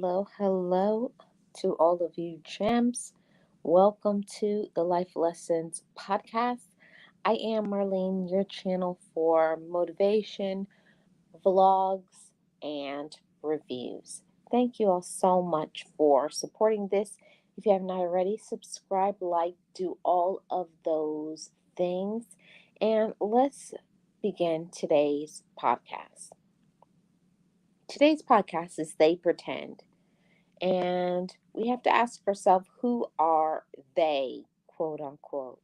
hello to all of you gems. Welcome to the Life Lessons podcast. I am Marlene, your channel for motivation, vlogs, and reviews. Thank you all so much for supporting this. If you have not already, subscribe, like, do all of those things. And let's begin today's podcast. Today's podcast is They Pretend. And we have to ask ourselves, who are they, quote unquote?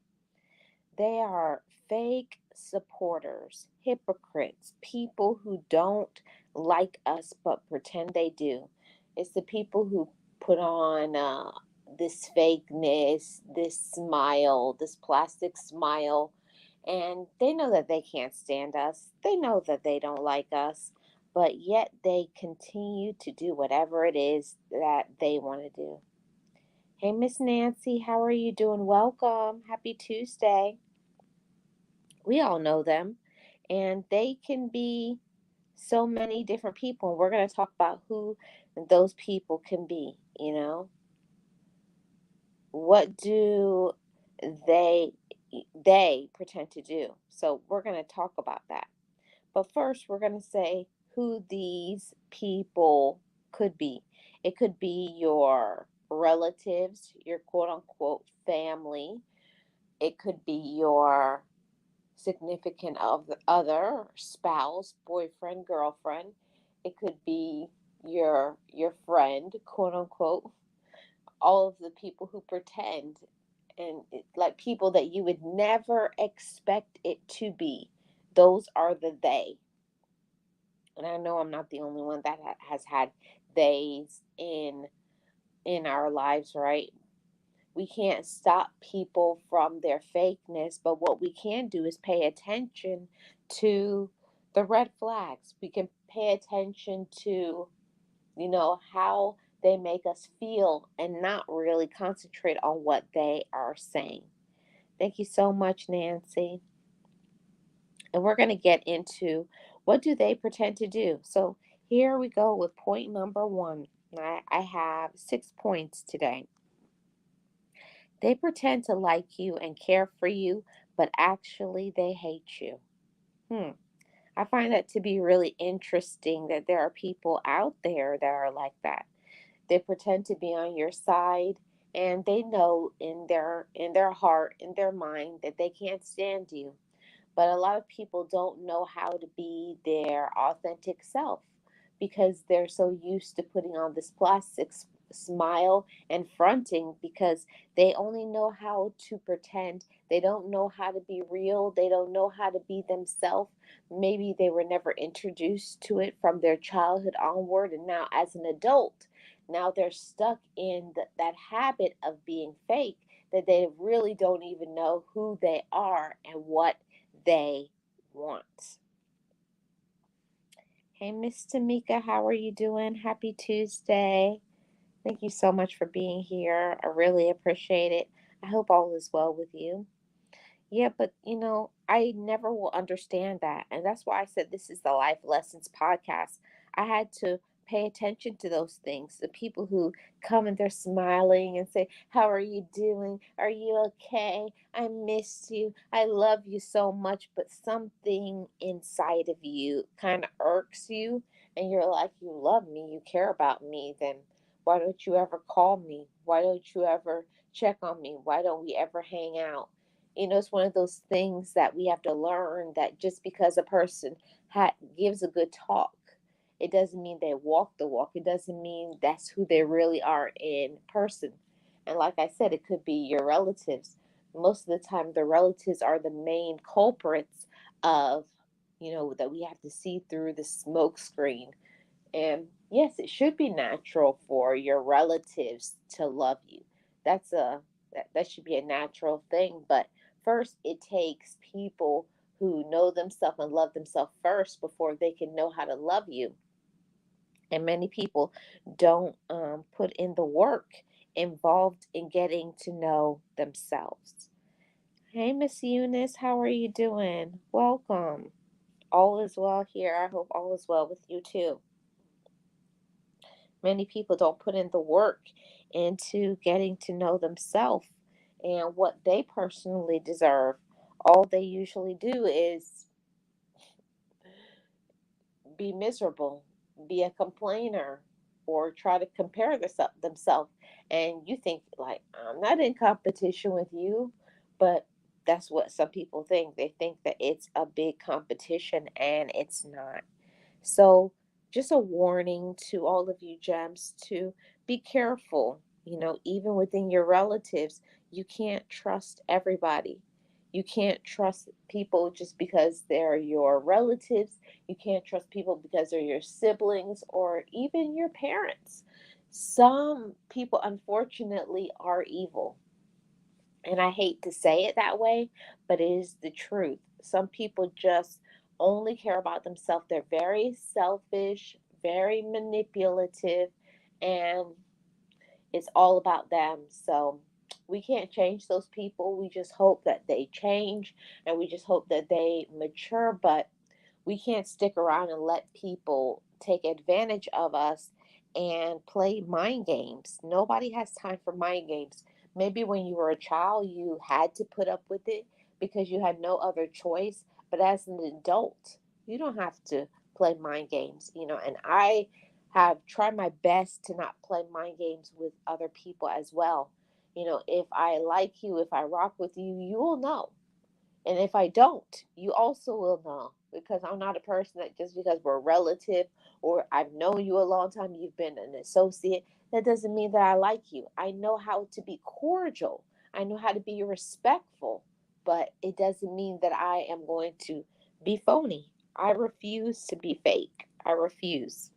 They are fake supporters, hypocrites, people who don't like us but pretend they do. It's the people who put on this fakeness, this smile, this plastic smile, and they know that they can't stand us. They know that they don't like us, but yet they continue to do whatever it is that they want to do. Hey, Miss Nancy, how are you doing? Welcome. Happy Tuesday. We all know them, and they can be so many different people. We're going to talk about who those people can be. What do they pretend to do? So we're going to talk about that. But first, we're going to say who these people could be. It could be your relatives, your quote unquote family. It could be your significant other, spouse, boyfriend, girlfriend. It could be your friend, quote unquote. All of the people who pretend, and like people that you would never expect it to be. Those are the they. And I know I'm not the only one that has had theys in our lives, right? We can't stop people from their fakeness, but what we can do is pay attention to the red flags. We can pay attention to, how they make us feel and not really concentrate on what they are saying. Thank you so much, Nancy. And we're going to get into what do they pretend to do. So here we go with point number one. I have 6 points today. They pretend to like you and care for you, but actually they hate you. I find that to be really interesting that there are people out there that are like that. They pretend to be on your side, and they know in their heart, in their mind, that they can't stand you. But a lot of people don't know how to be their authentic self because they're so used to putting on this plastic smile and fronting because they only know how to pretend. They don't know how to be real. They don't know how to be themselves. Maybe they were never introduced to it from their childhood onward, and now as an adult, now they're stuck in that habit of being fake that they really don't even know who they are and what they want. Hey, Miss Tamika, how are you doing? Happy Tuesday. Thank you so much for being here. I really appreciate it. I hope all is well with you. Yeah, but I never will understand that. And that's why I said this is the Life Lessons podcast. I had to pay attention to those things. The people who come and they're smiling and say, "How are you doing? Are you okay? I miss you. I love you so much." But something inside of you kind of irks you. And you're like, "You love me. You care about me. Then why don't you ever call me? Why don't you ever check on me? Why don't we ever hang out?" It's one of those things that we have to learn that just because a person gives a good talk, it doesn't mean they walk the walk. It doesn't mean that's who they really are in person. And like I said, it could be your relatives. Most of the time, the relatives are the main culprits of, that we have to see through the smoke screen. And yes, it should be natural for your relatives to love you. That should be a natural thing. But first, it takes people who know themselves and love themselves first before they can know how to love you. And many people don't put in the work involved in getting to know themselves. Hey, Miss Eunice, how are you doing? Welcome. All is well here. I hope all is well with you too. Many people don't put in the work into getting to know themselves and what they personally deserve. All they usually do is be miserable, be a complainer, or try to compare themselves. And you think, like, I'm not in competition with you, but that's what some people think. They think that it's a big competition, and it's not. So, just a warning to all of you gems to be careful. Even within your relatives, you can't trust everybody. You can't trust people just because they're your relatives. You can't trust people because they're your siblings or even your parents. Some people, unfortunately, are evil. And I hate to say it that way, but it is the truth. Some people just only care about themselves. They're very selfish, very manipulative, and it's all about them. So we can't change those people. We just hope that they change and we just hope that they mature. But we can't stick around and let people take advantage of us and play mind games. Nobody has time for mind games. Maybe when you were a child, you had to put up with it because you had no other choice. But as an adult, you don't have to play mind games. And I have tried my best to not play mind games with other people as well. If I like you, if I rock with you, you will know. And if I don't, you also will know because I'm not a person that just because we're relative or I've known you a long time, you've been an associate, that doesn't mean that I like you. I know how to be cordial, I know how to be respectful, but it doesn't mean that I am going to be phony. I refuse to be fake. I refuse.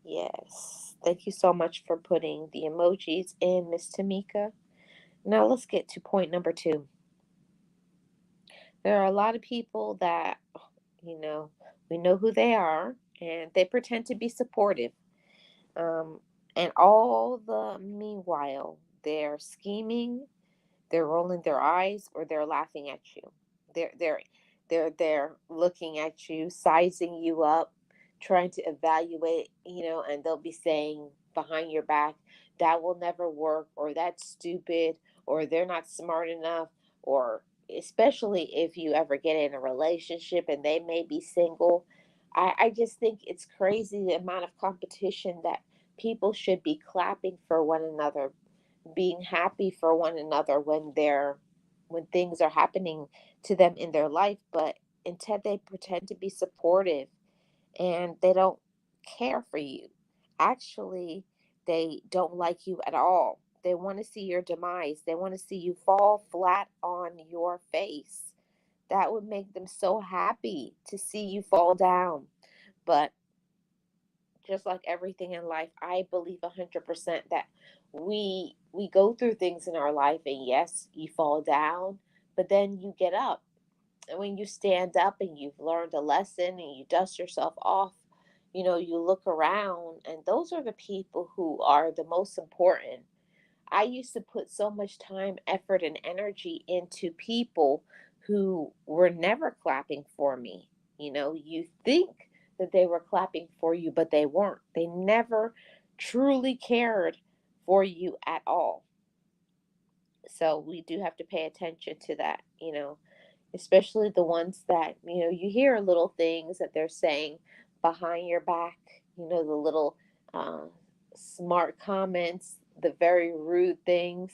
Yes. Thank you so much for putting the emojis in, Miss Tamika. Now let's get to point number two. There are a lot of people that, you know, we know who they are and they pretend to be supportive. Um, and all the meanwhile, they're scheming, they're rolling their eyes, or they're laughing at you. They're looking at you, sizing you up, trying to evaluate, and they'll be saying behind your back, that will never work, or that's stupid, or they're not smart enough, or especially if you ever get in a relationship and they may be single. I just think it's crazy the amount of competition that people should be clapping for one another, being happy for one another when things are happening to them in their life, but instead they pretend to be supportive and they don't care for you. Actually, they don't like you at all. They want to see your demise. They want to see you fall flat on your face. That would make them so happy to see you fall down. But just like everything in life, I believe 100% that we go through things in our life, and yes, you fall down, but then you get up. And when you stand up and you've learned a lesson and you dust yourself off, you look around, and those are the people who are the most important. I used to put so much time, effort, and energy into people who were never clapping for me. You think that they were clapping for you, but they weren't. They never truly cared for you at all. So we do have to pay attention to that, especially the ones that, you hear little things that they're saying behind your back, the little uh, smart comments, the very rude things.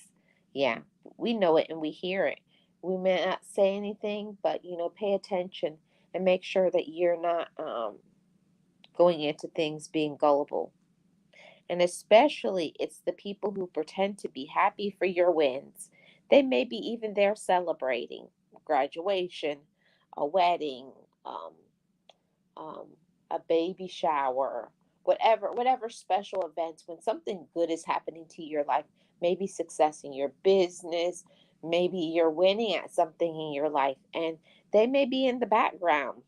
Yeah, we know it and we hear it. We may not say anything, but, pay attention and make sure that you're not going into things being gullible. And especially, it's the people who pretend to be happy for your wins. They may be even there celebrating graduation, a wedding, um, um, a baby shower, whatever special events. When something good is happening to your life, maybe success in your business, maybe you're winning at something in your life, and they may be in the background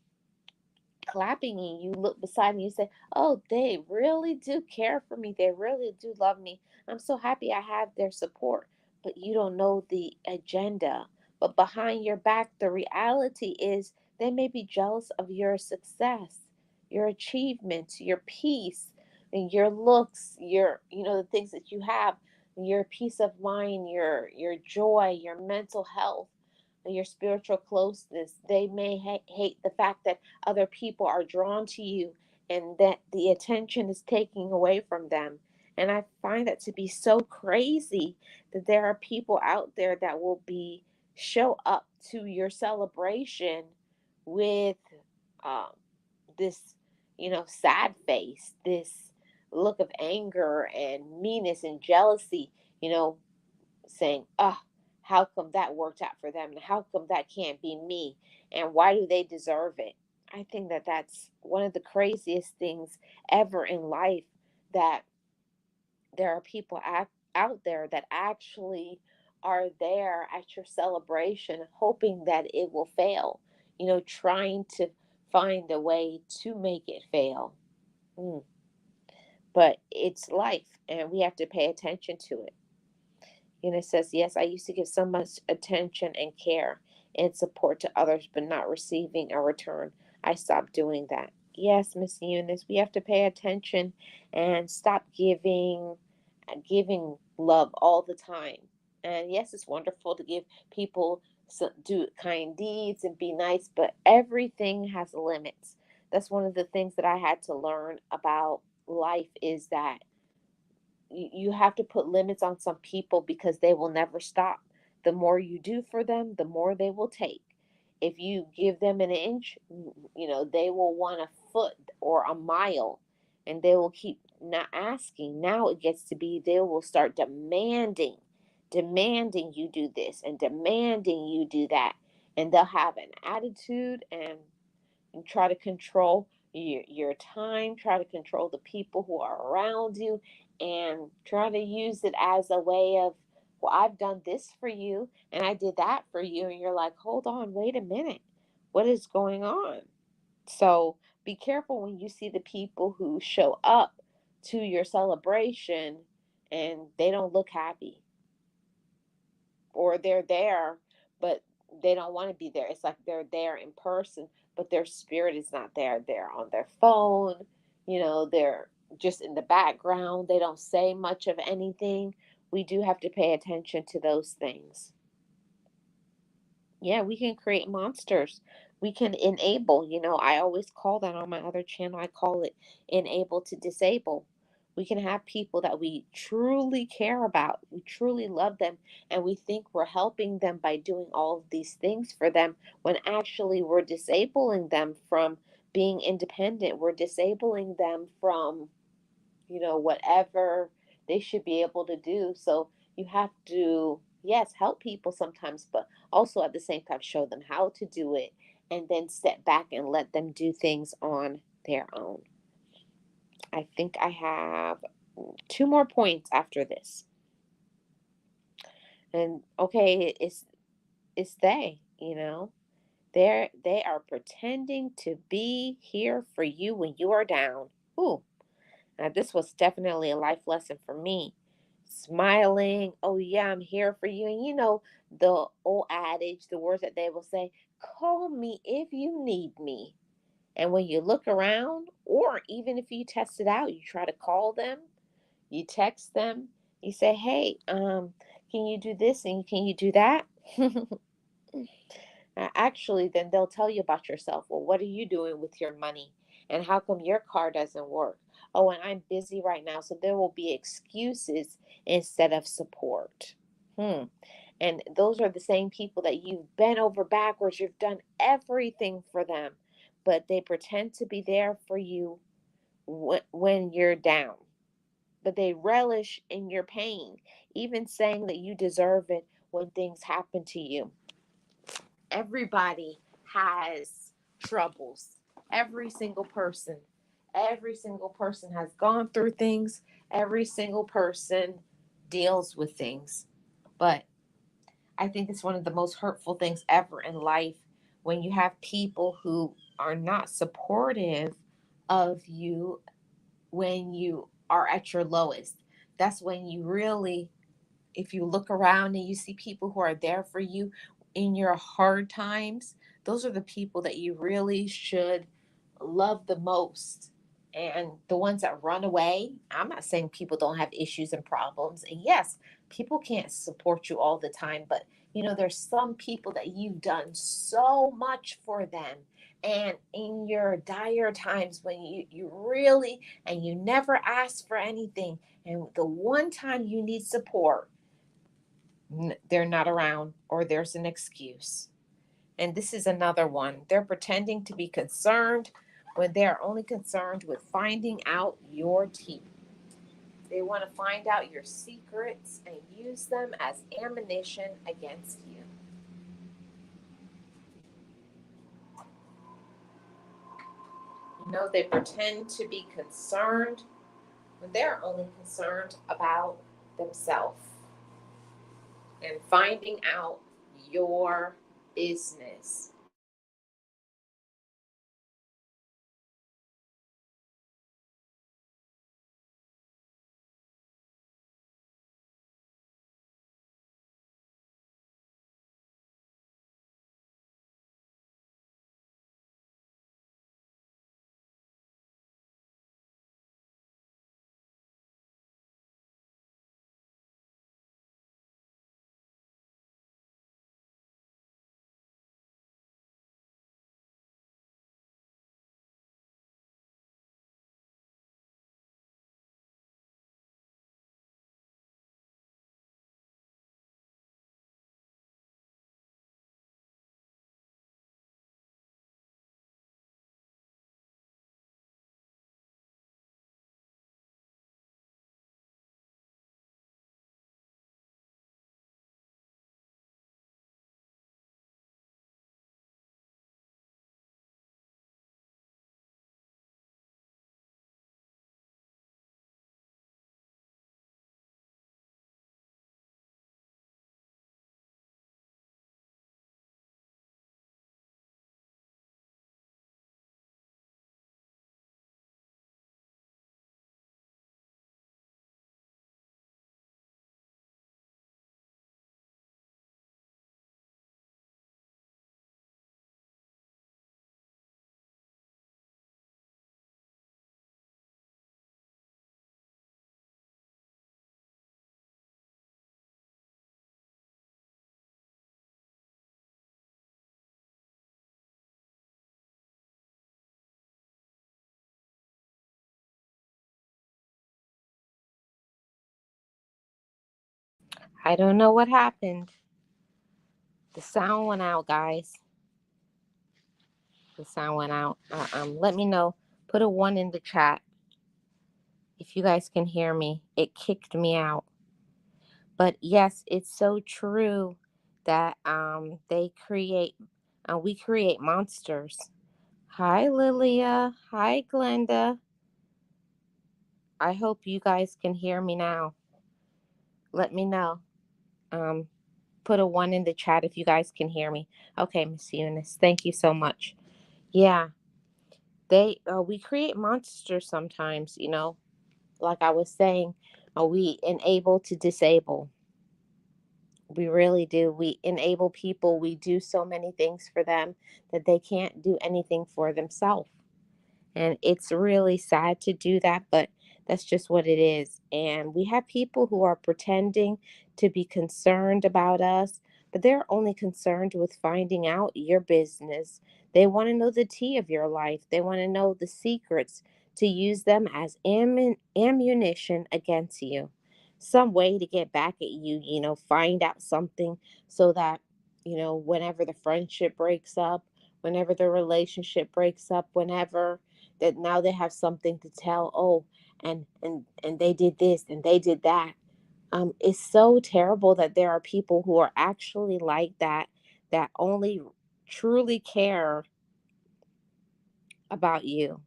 clapping, and you look beside me, you say, oh, they really do care for me, they really do love me, I'm so happy I have their support. But you don't know the agenda. But behind your back, the reality is they may be jealous of your success. your achievements, your peace, and your looks, the things that you have, your peace of mind, your joy, your mental health, your spiritual closeness. They may hate the fact that other people are drawn to you and that the attention is taking away from them. And I find that to be so crazy that there are people out there that will be show up to your celebration with um, this, sad face, this look of anger and meanness and jealousy, you know, saying, "Oh, how come that worked out for them? And how come that can't be me? And why do they deserve it?" I think that that's one of the craziest things ever in life, that there are people out there that actually are there at your celebration hoping that it will fail, trying to find a way to make it fail. Mm. But it's life and we have to pay attention to it. And it says, yes, I used to give so much attention and care and support to others, but not receiving a return. I stopped doing that. Yes, Miss Eunice, we have to pay attention and stop giving love all the time. And yes, it's wonderful to give people, do kind deeds and be nice, but everything has limits. That's one of the things that I had to learn about life, is that you have to put limits on some people because they will never stop. The more you do for them, the more they will take. If you give them an inch, they will want a foot or a mile, and they will keep not asking. Now it gets to be they will start demanding you do this and demanding you do that. And they'll have an attitude and try to control your time, try to control the people who are around you, and try to use it as a way of, well, I've done this for you and I did that for you. And you're like, hold on, wait a minute. What is going on? So be careful when you see the people who show up to your celebration and they don't look happy, or they're there, but they don't want to be there. It's like they're there in person, but their spirit is not there. They're on their phone, they're just in the background. They don't say much of anything. We do have to pay attention to those things. Yeah, we can create monsters. We can enable, I always call that on my other channel. I call it enable to disable. We can have people that we truly care about, we truly love them, and we think we're helping them by doing all of these things for them, when actually we're disabling them from being independent. We're disabling them from, whatever they should be able to do. So you have to, yes, help people sometimes, but also at the same time show them how to do it, and then step back and let them do things on their own. I think I have two more points after this. And okay, it's they are pretending to be here for you when you are down. Ooh. Now, this was definitely a life lesson for me. Smiling, oh yeah, I'm here for you. And the old adage, the words that they will say, call me if you need me. And when you look around, or even if you test it out, you try to call them, you text them, you say, hey, can you do this and can you do that? Actually, then they'll tell you about yourself. Well, what are you doing with your money? And how come your car doesn't work? Oh, and I'm busy right now. So there will be excuses instead of support. Hmm. And those are the same people that you've bent over backwards. You've done everything for them, but they pretend to be there for you when you're down. But they relish in your pain, even saying that you deserve it when things happen to you. Everybody has troubles. Every single person. Every single person has gone through things. Every single person deals with things. But I think it's one of the most hurtful things ever in life when you have people who are not supportive of you when you are at your lowest. That's when you really, if you look around and you see people who are there for you in your hard times, those are the people that you really should love the most. And the ones that run away, I'm not saying people don't have issues and problems. And yes, people can't support you all the time, but there's some people that you've done so much for them. And in your dire times when you really, and you never ask for anything, and the one time you need support, they're not around or there's an excuse. And this is another one. They're pretending to be concerned when they are only concerned with finding out your teeth. They want to find out your secrets and use them as ammunition against you. They pretend to be concerned when they're only concerned about themselves and finding out your business. I don't know what happened. The sound went out, guys. The sound went out. Let me know. Put a 1 in the chat if you guys can hear me. It kicked me out. But yes, it's so true that we create monsters. Hi, Lilia. Hi, Glenda. I hope you guys can hear me now. Let me know. Um, put a 1 in the chat if you guys can hear me. Okay, Miss Eunice, thank you so much. Yeah, we create monsters sometimes. Like I was saying, we enable to disable. We really do. We enable people. We do so many things for them that they can't do anything for themselves. And it's really sad to do that, but that's just what it is. And we have people who are pretending to be concerned about us, but they're only concerned with finding out your business. They want to know the tea of your life, they want to know the secrets to use them as ammunition against you. Some way to get back at you, find out something so that, whenever the friendship breaks up, whenever the relationship breaks up, whenever that now they have something to tell. Oh, and they did this and they did that. It's so terrible that there are people who are actually like that, that only truly care about you.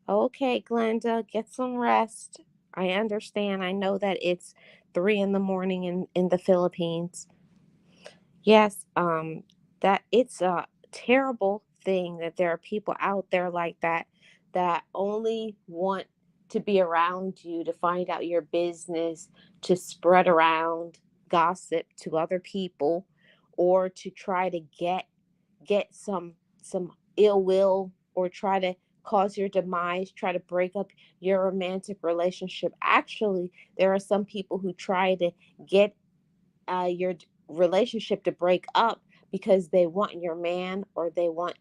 Okay, Glenda, get some rest. I understand. I know that it's 3 in the morning in the Philippines. Yes, that it's a terrible thing that there are people out there like that, that only want to be around you to find out your business, to spread around gossip to other people, or to try to get some ill will, or try to cause your demise, try to break up your romantic relationship. Actually, there are some people who try to get your relationship to break up because they want your man or they want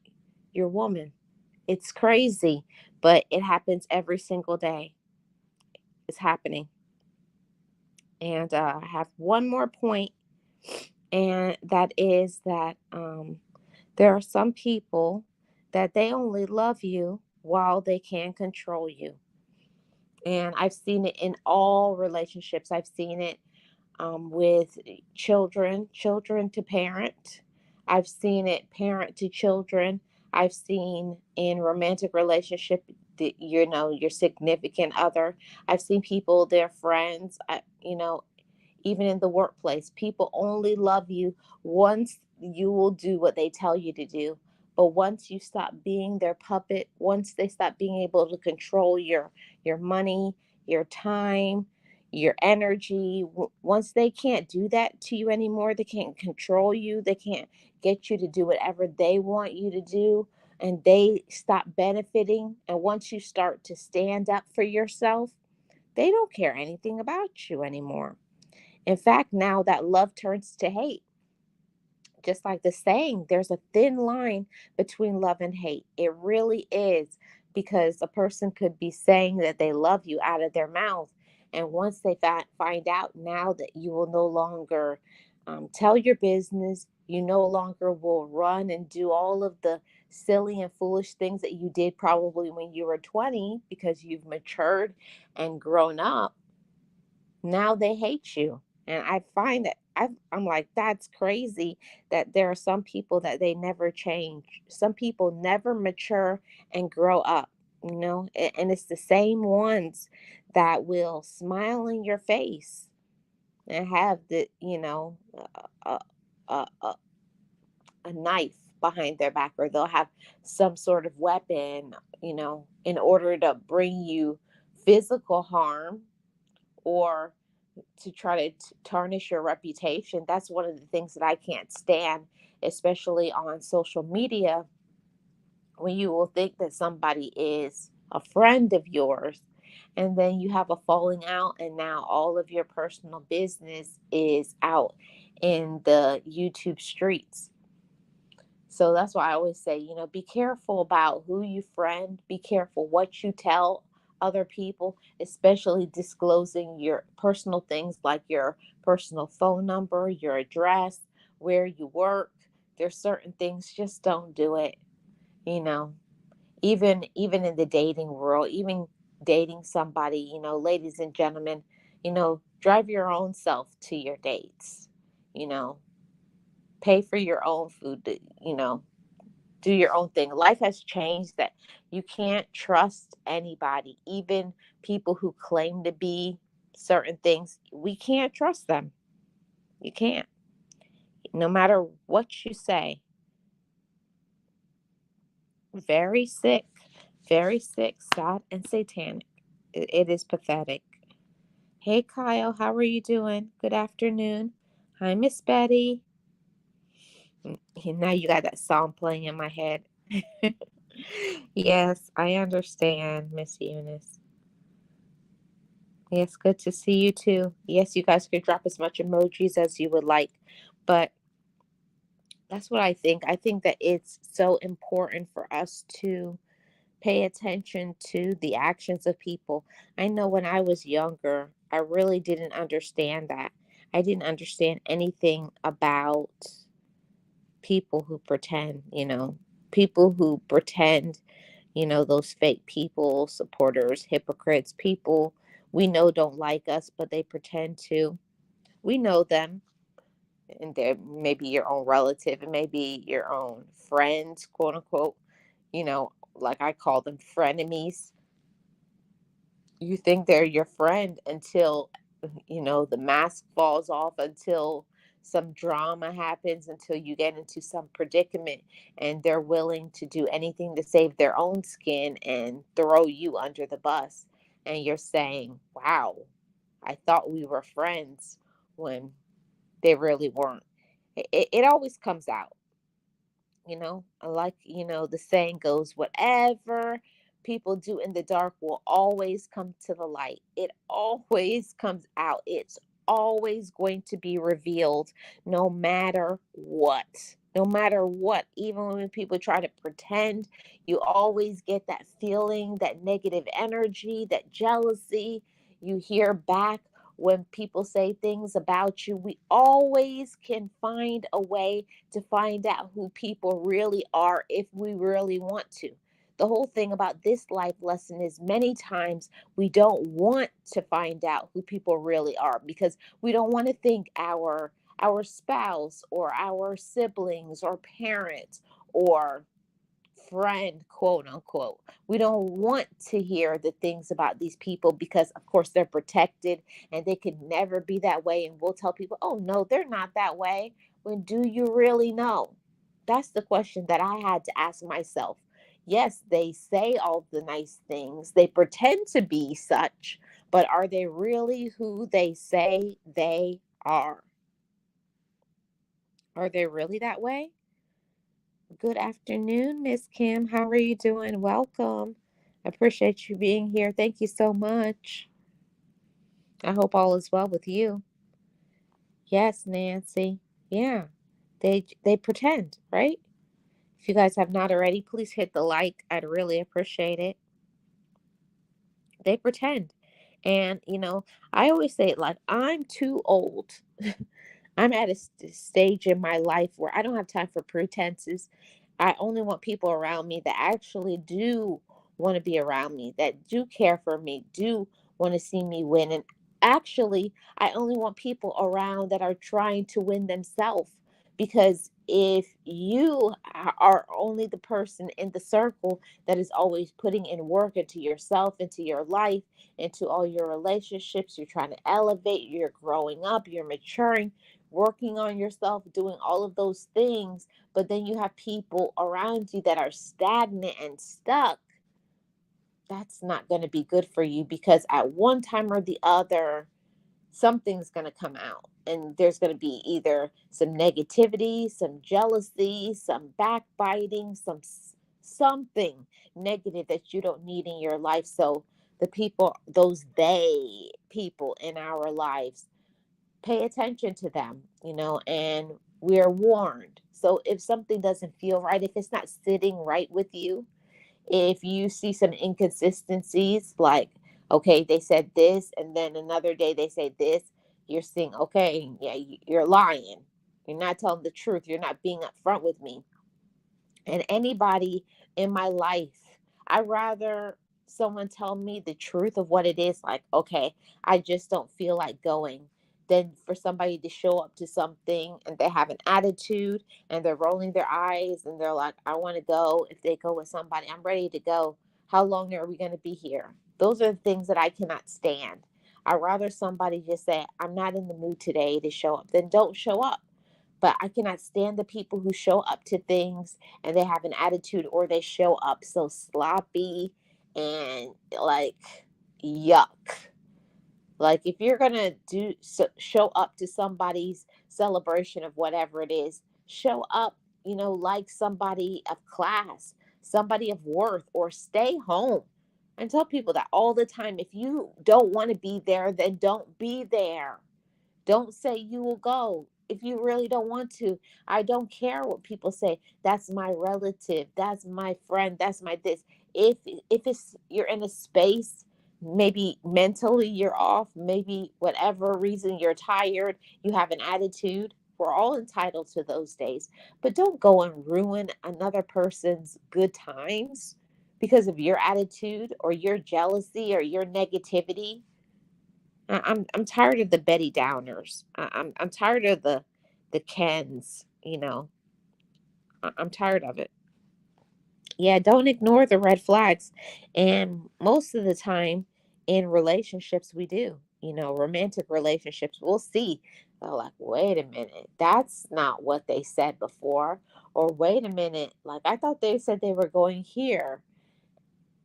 your woman. It's crazy, but it happens every single day. It's happening. And I have one more point, and that is that there are some people that they only love you while they can control you. And I've seen it in all relationships. I've seen it with children to parent. I've seen it parent to children. I've seen in romantic relationship, your significant other. I've seen people, their friends. Even in the workplace, people only love you once you will do what they tell you to do. But once you stop being their puppet, once they stop being able to control your money, your time, your energy, once they can't do that to you anymore, they can't control you, they can't get you to do whatever they want you to do, and they stop benefiting. And once you start to stand up for yourself, they don't care anything about you anymore. In fact, now that love turns to hate. Just like the saying, there's a thin line between love and hate. It really is, because a person could be saying that they love you out of their mouth. And once they find out now that you will no longer tell your business, you no longer will run and do all of the silly and foolish things that you did probably when you were 20, because you've matured and grown up. Now they hate you. And I find that I'm like, that's crazy that there are some people that they never change. Some people never mature and grow up, and it's the same ones that will smile in your face and have a, a, a, a knife behind their back, or they'll have some sort of weapon, in order to bring you physical harm, or to try to tarnish your reputation. That's one of the things that I can't stand, especially on social media, when you will think that somebody is a friend of yours, and then you have a falling out, and now all of your personal business is out in the YouTube streets. So that's why I always say, be careful about who you friend, be careful what you tell other people, especially disclosing your personal things like your personal phone number, your address, where you work. There's certain things, just don't do it. You know, even in the dating world, even dating somebody, ladies and gentlemen, drive your own self to your dates. You know, pay for your own food, do your own thing. Life has changed that you can't trust anybody, even people who claim to be certain things. We can't trust them. You can't. No matter what you say. Very sick, very sick, sad, and satanic. It is pathetic. Hey, Kyle, how are you doing? Good afternoon. Hi, Miss Betty. Now you got that song playing in my head. Yes, I understand, Miss Eunice. Yes, good to see you too. Yes, you guys could drop as much emojis as you would like, but that's what I think. I think that it's so important for us to pay attention to the actions of people. I know when I was younger, I really didn't understand that. I didn't understand anything about people who pretend, people who pretend, those fake people, supporters, hypocrites, people we know don't like us, but they pretend to. We know them, and they're maybe your own relative, and maybe your own friends, quote unquote, like I call them frenemies. You think they're your friend until, the mask falls off, until some drama happens, until you get into some predicament, and they're willing to do anything to save their own skin and throw you under the bus. And you're saying, wow, I thought we were friends, when they really weren't. It always comes out. Like, the saying goes, whatever people do in the dark will always come to the light. It always comes out. It's always going to be revealed no matter what. No matter what, even when people try to pretend, you always get that feeling, that negative energy, that jealousy. You hear back when people say things about you. We always can find a way to find out who people really are if we really want to. The whole thing about this life lesson is many times we don't want to find out who people really are because we don't want to think our spouse or our siblings or parents or friend, quote unquote. We don't want to hear the things about these people because, of course, they're protected and they could never be that way. And we'll tell people, oh, no, they're not that way. When do you really know? That's the question that I had to ask myself. Yes, they say all the nice things, they pretend to be such, but are they really who they say they are? Are they really that way? Good afternoon, Miss Kim. How are you doing? Welcome. I appreciate you being here. Thank you so much. I hope all is well with you. Yes, Nancy. Yeah. They pretend, right? If you guys have not already, please hit the like. I'd really appreciate it. They pretend. And, I always say it like I'm too old. I'm at a stage in my life where I don't have time for pretenses. I only want people around me that actually do want to be around me, that do care for me, do want to see me win. And actually, I only want people around that are trying to win themselves. Because if you are only the person in the circle that is always putting in work into yourself, into your life, into all your relationships, you're trying to elevate, you're growing up, you're maturing, working on yourself, doing all of those things, but then you have people around you that are stagnant and stuck, that's not going to be good for you because at one time or the other, something's going to come out. And there's going to be either some negativity, some jealousy, some backbiting, something negative that you don't need in your life. So the people, those they people in our lives, pay attention to them, and we're warned. So if something doesn't feel right, if it's not sitting right with you, if you see some inconsistencies, like, okay, they said this, and then another day they say this, you're seeing, okay, yeah, you're lying. You're not telling the truth. You're not being upfront with me. And anybody in my life, I rather someone tell me the truth of what it is, like, okay, I just don't feel like going, than for somebody to show up to something and they have an attitude and they're rolling their eyes and they're like, I want to go. If they go with somebody, I'm ready to go. How long are we going to be here? Those are the things that I cannot stand. I'd rather somebody just say, I'm not in the mood today to show up, then don't show up. But I cannot stand the people who show up to things and they have an attitude, or they show up so sloppy and like, yuck. Like, if you're going to show up to somebody's celebration of whatever it is, show up, like somebody of class, somebody of worth, or stay home. And tell people that all the time. If you don't want to be there, then don't be there. Don't say you will go if you really don't want to. I don't care what people say. That's my relative. That's my friend. That's my this. If it's you're in a space, maybe mentally you're off, maybe whatever reason you're tired, you have an attitude. We're all entitled to those days. But don't go and ruin another person's good times because of your attitude or your jealousy or your negativity. I'm tired of the Betty Downers. I'm tired of the Kens. I'm tired of it. Yeah, don't ignore the red flags. And most of the time in relationships, we do. Romantic relationships, we'll see. They're like, wait a minute, that's not what they said before. Or wait a minute, like I thought they said they were going here.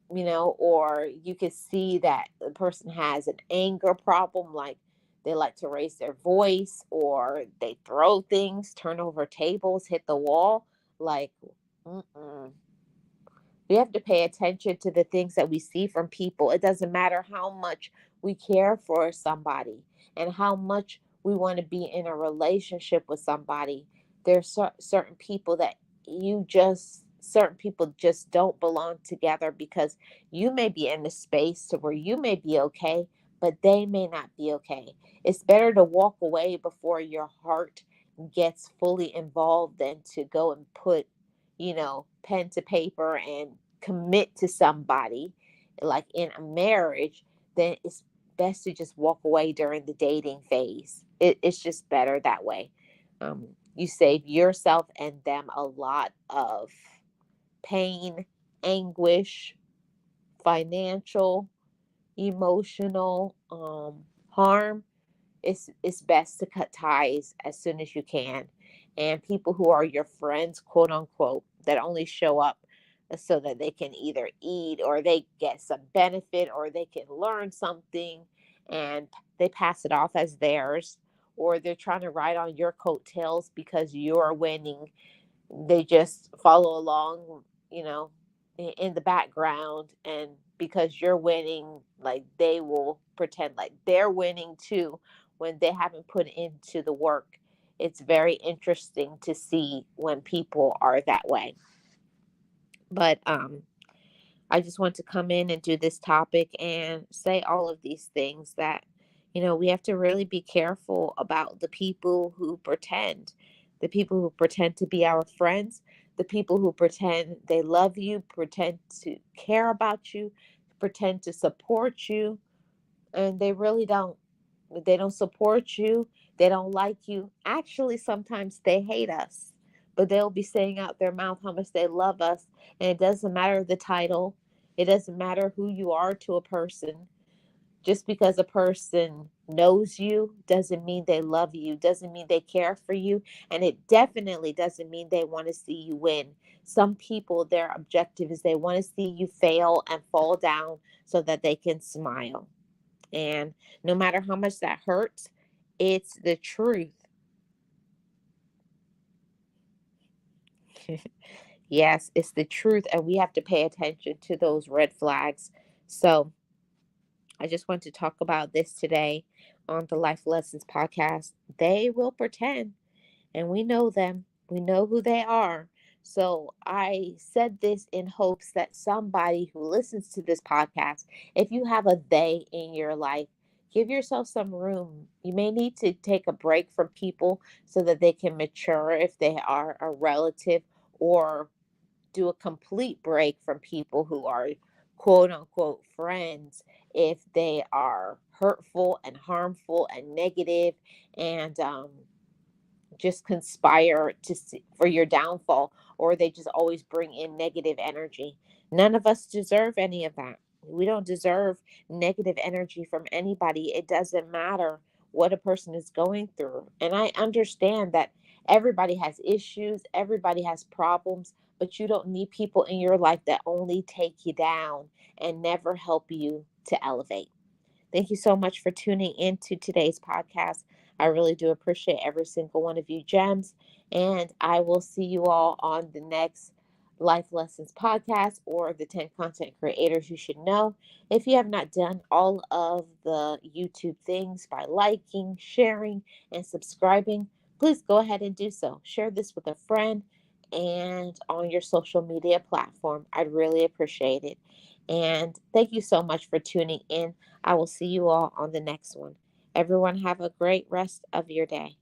Or you could see that the person has an anger problem, like they like to raise their voice, or they throw things, turn over tables, hit the wall. Like, mm-mm. We have to pay attention to the things that we see from people. It doesn't matter how much we care for somebody and how much we want to be in a relationship with somebody. There's certain people that certain people just don't belong together because you may be in a space to where you may be okay, but they may not be okay. It's better to walk away before your heart gets fully involved than to go and put, pen to paper and commit to somebody like in a marriage. Then it's best to just walk away during the dating phase. It's just better that way. You save yourself and them a lot of pain, anguish, financial, emotional harm. It's best to cut ties as soon as you can. And people who are your friends, quote unquote, that only show up so that they can either eat or they get some benefit or they can learn something, and they pass it off as theirs, or they're trying to ride on your coattails because you're winning. They just follow along, you know, in the background, and because you're winning, like they will pretend like they're winning too when they haven't put into the work. It's very interesting to see when people are that way. But I just want to come in and do this topic and say all of these things that, we have to really be careful about the people who pretend, the people who pretend to be our friends, the people who pretend they love you, pretend to care about you, pretend to support you, and they really don't. They don't support you. They don't like you. Actually, sometimes they hate us, but they'll be saying out their mouth how much they love us. And it doesn't matter the title, it doesn't matter who you are to a person. Just because a person knows you doesn't mean they love you, doesn't mean they care for you, and it definitely doesn't mean they want to see you win. Some people, their objective is they want to see you fail and fall down so that they can smile. And no matter how much that hurts, it's the truth. Yes, it's the truth. And we have to pay attention to those red flags. So I just want to talk about this today on the Life Lessons podcast. They will pretend, and we know them. We know who they are. So I said this in hopes that somebody who listens to this podcast, if you have a they in your life, give yourself some room. You may need to take a break from people so that they can mature if they are a relative, or do a complete break from people who are quote unquote friends if they are hurtful and harmful and negative, and just conspire for your downfall, or they just always bring in negative energy. None of us deserve any of that. We don't deserve negative energy from anybody. It doesn't matter what a person is going through. And I understand that everybody has issues, everybody has problems, but you don't need people in your life that only take you down and never help you to elevate. Thank you so much for tuning into today's podcast. I really do appreciate every single one of you gems. And I will see you all on the next Life Lessons podcast, or the 10 content creators you should know. If you have not done all of the YouTube things by liking, sharing, and subscribing, please go ahead and do so. Share this with a friend and on your social media platform. I'd really appreciate it. And thank you so much for tuning in. I will see you all on the next one. Everyone, have a great rest of your day.